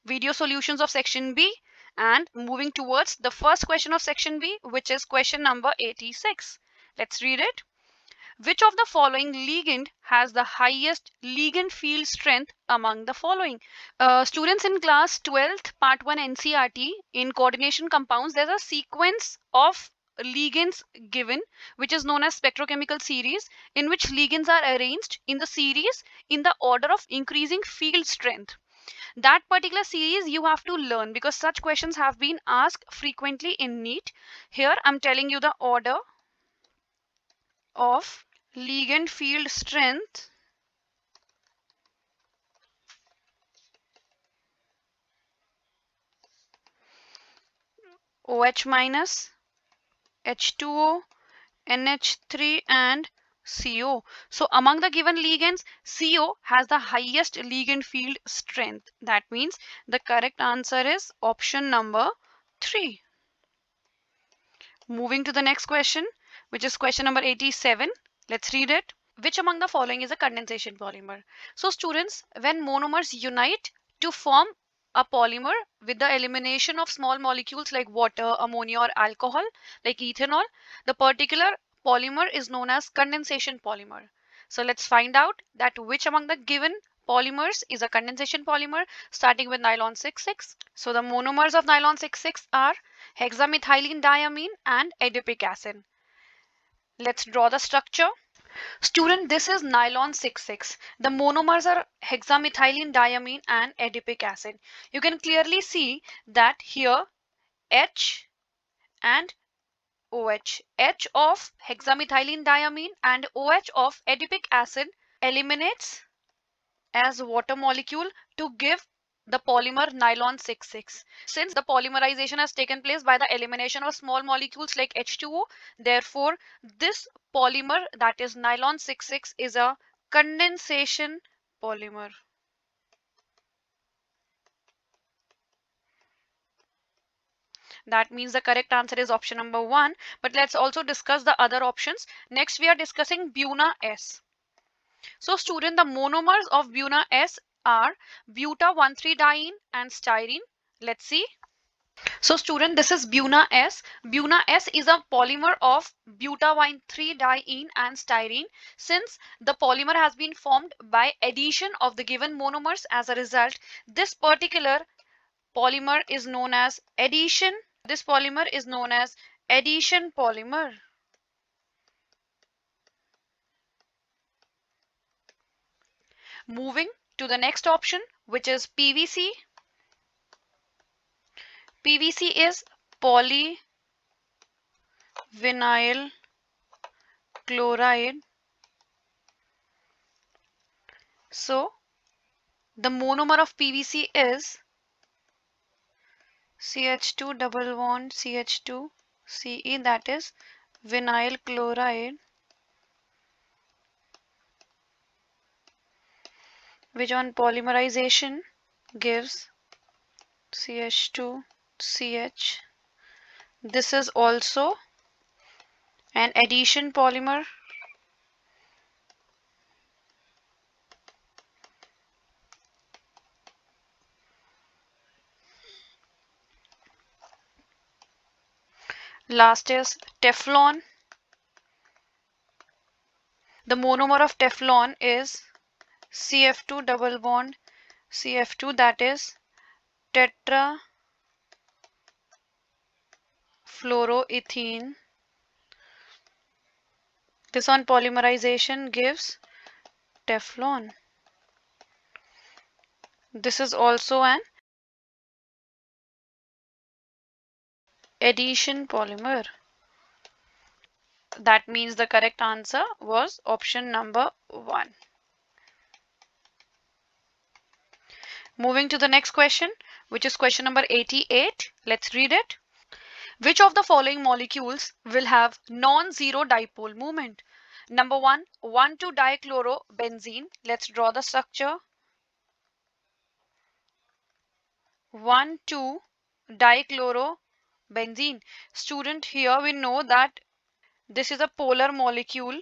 video solutions of section B and moving towards the first question of section B, which is question number 86. Let's read it. Which of the following ligand has the highest ligand field strength among the following? Students in class 12th part 1 NCERT in coordination compounds, there's a sequence of ligands given which is known as spectrochemical series, in which ligands are arranged in the series in the order of increasing field strength. That particular series you have to learn because such questions have been asked frequently in NEET. Here I'm telling you the order of ligand field strength OH minus, H2O, NH3 and CO. So among the given ligands, CO has the highest ligand field strength. That means the correct answer is option number 3. Moving to the next question, which is question number 87. Let's read it. Which among the following is a condensation polymer? So students, when monomers unite to form a polymer with the elimination of small molecules like water, ammonia or alcohol like ethanol, the particular polymer is known as condensation polymer. So let's find out that which among the given polymers is a condensation polymer, starting with nylon 6,6. So the monomers of nylon 6,6 are hexamethylene diamine and adipic acid. Let's draw the structure. Student, this is nylon 6,6. The monomers are hexamethylene diamine and adipic acid. You can clearly see that here H and OH. H of hexamethylene diamine and OH of adipic acid eliminates as water molecule to give the polymer nylon 6,6. Since the polymerization has taken place by the elimination of small molecules like H2O, therefore this polymer, that is nylon 6,6, is a condensation polymer. That means the correct answer is option number 1. But let's also discuss the other options. Next we are discussing Buna-S. So student, the monomers of Buna-S are buta-1,3-diene and styrene. Let's see. So student, this is Buna-S. Buna-S is a polymer of buta-1,3-diene and styrene. Since the polymer has been formed by addition of the given monomers, as a result, this particular polymer is known as addition. This polymer is known as addition polymer. Moving to the next option, which is PVC. PVC is polyvinyl chloride. So the monomer of PVC is CH2 double bond CH2 Ce, that is vinyl chloride, which on polymerization gives CH2CH. This is also an addition polymer. Last is Teflon. The monomer of Teflon is CF2 double bond CF2, that is tetrafluoroethene. This on polymerization gives Teflon. This is also an addition polymer. That means the correct answer was option number 1. Moving to the next question, which is question number 88. Let's read it. Which of the following molecules will have non-zero dipole moment? Number 1, 1,2-dichlorobenzene. Let's draw the structure. 1,2-dichlorobenzene. Student, here we know that this is a polar molecule.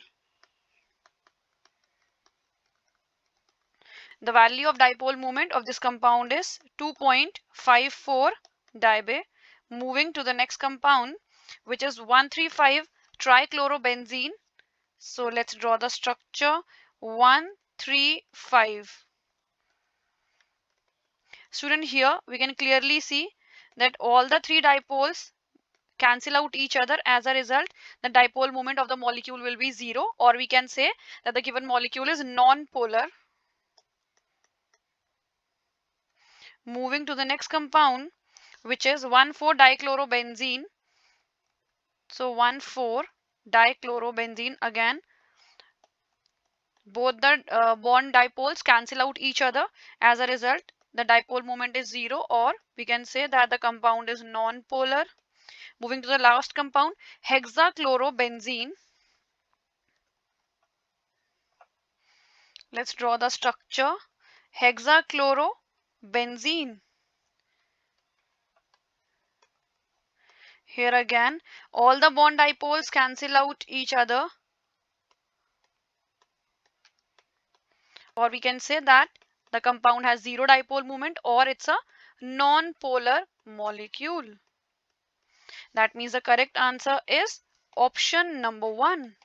The value of dipole moment of this compound is 2.54 dibe. Moving to the next compound, which is 135 trichlorobenzene. So let's draw the structure. 135. Student, here we can clearly see that all the three dipoles cancel out each other. As a result, the dipole moment of the molecule will be 0, or we can say that the given molecule is non-polar. Moving to the next compound, which is 1,4-dichlorobenzene. So 1,4-dichlorobenzene, again both the bond dipoles cancel out each other. As a result, the dipole moment is 0, or we can say that the compound is non-polar. Moving to the last compound, hexachlorobenzene. Let's draw the structure. Hexachlorobenzene. Here again, all the bond dipoles cancel out each other, or we can say that the compound has 0 dipole moment, or it's a non-polar molecule. That means the correct answer is option number 1.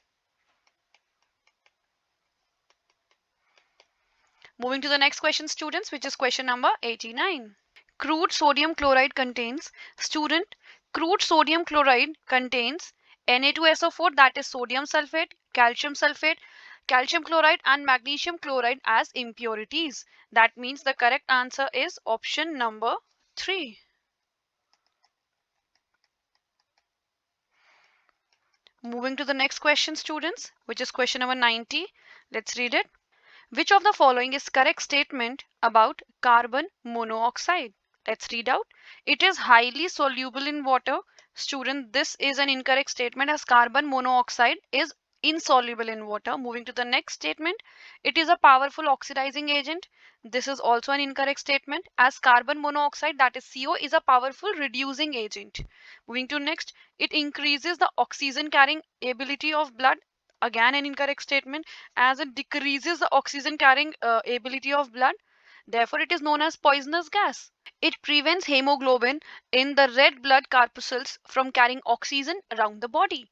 Moving to the next question, students, which is question number 89. Crude sodium chloride contains, student, crude sodium chloride contains Na2SO4, that is sodium sulfate, calcium sulfate, calcium chloride and magnesium chloride as impurities. That means the correct answer is option number 3. Moving to the next question, students, which is question number 90. Let's read it. Which of the following is correct statement about carbon monoxide? Let's read out. It is highly soluble in water. Student, this is an incorrect statement, as carbon monoxide is insoluble in water. Moving to the next statement, it is a powerful oxidizing agent. This is also an incorrect statement, as carbon monoxide, that is CO, is a powerful reducing agent. Moving to next, it increases the oxygen carrying ability of blood. Again an incorrect statement, as it decreases the oxygen carrying ability of blood. Therefore, it is known as poisonous gas. It prevents hemoglobin in the red blood corpuscles from carrying oxygen around the body.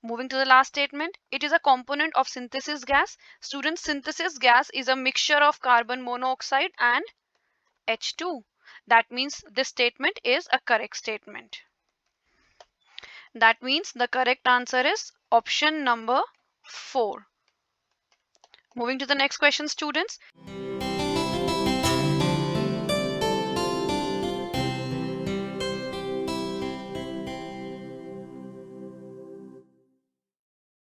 Moving to the last statement, it is a component of synthesis gas. Students, synthesis gas is a mixture of carbon monoxide and H2. That means this statement is a correct statement. That means the correct answer is option number 4. Moving to the next question, students.